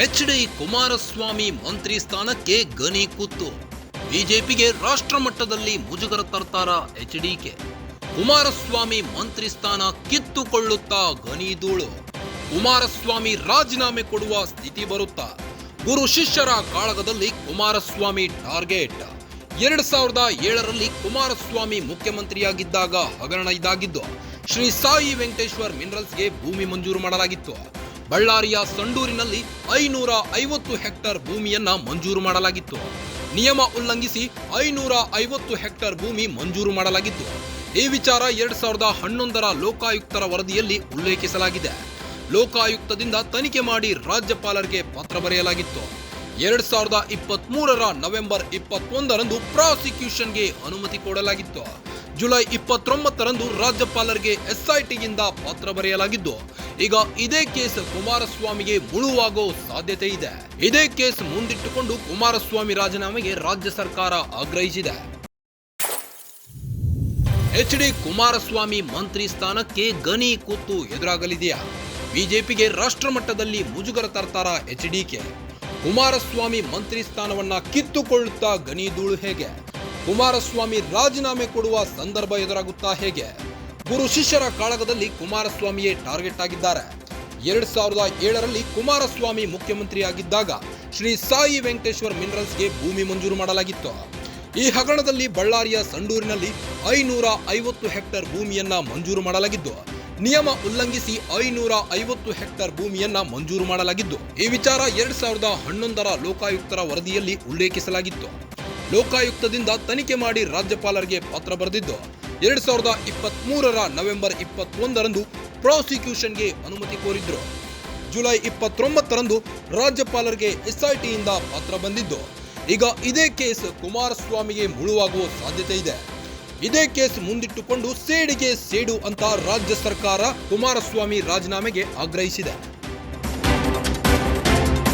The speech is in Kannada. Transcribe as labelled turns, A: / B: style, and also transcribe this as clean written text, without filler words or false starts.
A: ಎಚ್.ಡಿ. ಕುಮಾರಸ್ವಾಮಿ ಮಂತ್ರಿ ಸ್ಥಾನಕ್ಕೆ ಗನಿ ಕುತ್ತು. ಬಿಜೆಪಿಗೆ ರಾಷ್ಟ್ರ ಮಟ್ಟದಲ್ಲಿ ಮುಜುಗರ ತರ್ತಾರ ಎಚ್.ಡಿ.ಕೆ. ಕುಮಾರಸ್ವಾಮಿ ಮಂತ್ರಿ ಸ್ಥಾನ ಕಿತ್ತುಕೊಳ್ಳುತ್ತಾ ಗನಿ ಧೂಳು. ಕುಮಾರಸ್ವಾಮಿ ರಾಜೀನಾಮೆ ಕೊಡುವ ಸ್ಥಿತಿ ಬರುತ್ತಾ? ಗುರು ಶಿಷ್ಯರ ಕಾಳಗದಲ್ಲಿ ಕುಮಾರಸ್ವಾಮಿ ಟಾರ್ಗೆಟ್. 2007ರಲ್ಲಿ ಕುಮಾರಸ್ವಾಮಿ ಮುಖ್ಯಮಂತ್ರಿಯಾಗಿದ್ದಾಗ ಹಗರಣ ಇದಾಗಿದ್ದು, ಶ್ರೀ ಸಾಯಿ ವೆಂಕಟೇಶ್ವರ್ ಮಿನರಲ್ಸ್ಗೆ ಭೂಮಿ ಮಂಜೂರು ಮಾಡಲಾಗಿತ್ತು. ಬಳ್ಳಾರಿಯ ಸಂಡೂರಿನಲ್ಲಿ 550 ಹೆಕ್ಟೇರ್ ಭೂಮಿಯನ್ನ ಮಂಜೂರು ಮಾಡಲಾಗಿತ್ತು. ನಿಯಮ ಉಲ್ಲಂಘಿಸಿ 550 ಹೆಕ್ಟೇರ್ ಭೂಮಿ ಮಂಜೂರು ಮಾಡಲಾಗಿತ್ತು. ಈ ವಿಚಾರ 2011ರ ಲೋಕಾಯುಕ್ತರ ವರದಿಯಲ್ಲಿ ಉಲ್ಲೇಖಿಸಲಾಗಿದೆ. ಲೋಕಾಯುಕ್ತದಿಂದ ತನಿಖೆ ಮಾಡಿ ರಾಜ್ಯಪಾಲರಿಗೆ ಪತ್ರ ಬರೆಯಲಾಗಿತ್ತು. 2023ರ ನವೆಂಬರ್ 21ರಂದು ಪ್ರಾಸಿಕ್ಯೂಷನ್ಗೆ ಅನುಮತಿ ಕೊಡಲಾಗಿತ್ತು. ಜುಲೈ 29ರಂದು ರಾಜ್ಯಪಾಲರಿಗೆ ಎಸ್ಐಟಿಯಿಂದ ಪತ್ರ ಬರೆಯಲಾಗಿದ್ದು, ಈಗ ಇದೇ ಕೇಸ್ ಕುಮಾರಸ್ವಾಮಿಗೆ ಮುಳುವಾಗೋ ಸಾಧ್ಯತೆ ಇದೆ. ಇದೇ ಕೇಸ್ ಮುಂದಿಟ್ಟುಕೊಂಡು ಕುಮಾರಸ್ವಾಮಿ ರಾಜೀನಾಮೆಗೆ ರಾಜ್ಯ ಸರ್ಕಾರ ಆಗ್ರಹಿಸಿದೆ. ಎಚ್.ಡಿ. ಕುಮಾರಸ್ವಾಮಿ ಮಂತ್ರಿ ಸ್ಥಾನಕ್ಕೆ ಗನಿ ಕೂತು ಎದುರಾಗಲಿದೆಯಾ? ಬಿಜೆಪಿಗೆ ರಾಷ್ಟ್ರ ಮಟ್ಟದಲ್ಲಿ ಮುಜುಗರ ತರ್ತಾರ ಎಚ್.ಡಿ.ಕೆ. ಕುಮಾರಸ್ವಾಮಿ ಮಂತ್ರಿ ಸ್ಥಾನವನ್ನ ಕಿತ್ತುಕೊಳ್ಳುತ್ತಾ ಗನಿ ಧೂಳು ಹೇಗೆ? ಕುಮಾರಸ್ವಾಮಿ ರಾಜೀನಾಮೆ ಕೊಡುವ ಸಂದರ್ಭ ಎದುರಾಗುತ್ತಾ ಹೇಗೆ? ಗುರು ಶಿಷ್ಯರ ಕಾಳಗದಲ್ಲಿ ಕುಮಾರಸ್ವಾಮಿಯೇ ಟಾರ್ಗೆಟ್ ಆಗಿದ್ದಾರೆ. 2007ರಲ್ಲಿ ಕುಮಾರಸ್ವಾಮಿ ಮುಖ್ಯಮಂತ್ರಿಯಾಗಿದ್ದಾಗ ಶ್ರೀ ಸಾಯಿ ವೆಂಕಟೇಶ್ವರ್ ಮಿನರಲ್ಸ್ಗೆ ಭೂಮಿ ಮಂಜೂರು ಮಾಡಲಾಗಿತ್ತು. ಈ ಹಗರಣದಲ್ಲಿ ಬಳ್ಳಾರಿಯ ಸಂಡೂರಿನಲ್ಲಿ 550 ಹೆಕ್ಟೇರ್ ಭೂಮಿಯನ್ನ ಮಂಜೂರು ಮಾಡಲಾಗಿದ್ದು, ನಿಯಮ ಉಲ್ಲಂಘಿಸಿ 550 ಹೆಕ್ಟೇರ್ ಭೂಮಿಯನ್ನ ಮಂಜೂರು ಮಾಡಲಾಗಿದ್ದು, ಈ ವಿಚಾರ 2011ರ ಲೋಕಾಯುಕ್ತರ ವರದಿಯಲ್ಲಿ ಉಲ್ಲೇಖಿಸಲಾಗಿತ್ತು. ಲೋಕಾಯುಕ್ತದಿಂದ ತನಿಖೆ ಮಾಡಿ ರಾಜ್ಯಪಾಲರಿಗೆ ಪತ್ರ ಬರೆದಿದ್ದು, 2023ರ ನವೆಂಬರ್ 21ರಂದು ಪ್ರಾಸಿಕ್ಯೂಷನ್ಗೆ ಅನುಮತಿ ಕೋರಿದ್ರು. ಜುಲೈ 29ರಂದು ರಾಜ್ಯಪಾಲರಿಗೆ ಎಸ್ಐಟಿಯಿಂದ ಪತ್ರ ಬಂದಿದ್ದು, ಈಗ ಇದೇ ಕೇಸ್ ಕುಮಾರಸ್ವಾಮಿಗೆ ಮುಳುವಾಗುವ ಸಾಧ್ಯತೆ ಇದೆ. ಇದೇ ಕೇಸ್ ಮುಂದಿಟ್ಟುಕೊಂಡು ಸೇಡಿಗೆ ಸೇಡು ಅಂತ ರಾಜ್ಯ ಸರ್ಕಾರ ಕುಮಾರಸ್ವಾಮಿ ರಾಜೀನಾಮೆಗೆ ಆಗ್ರಹಿಸಿದೆ.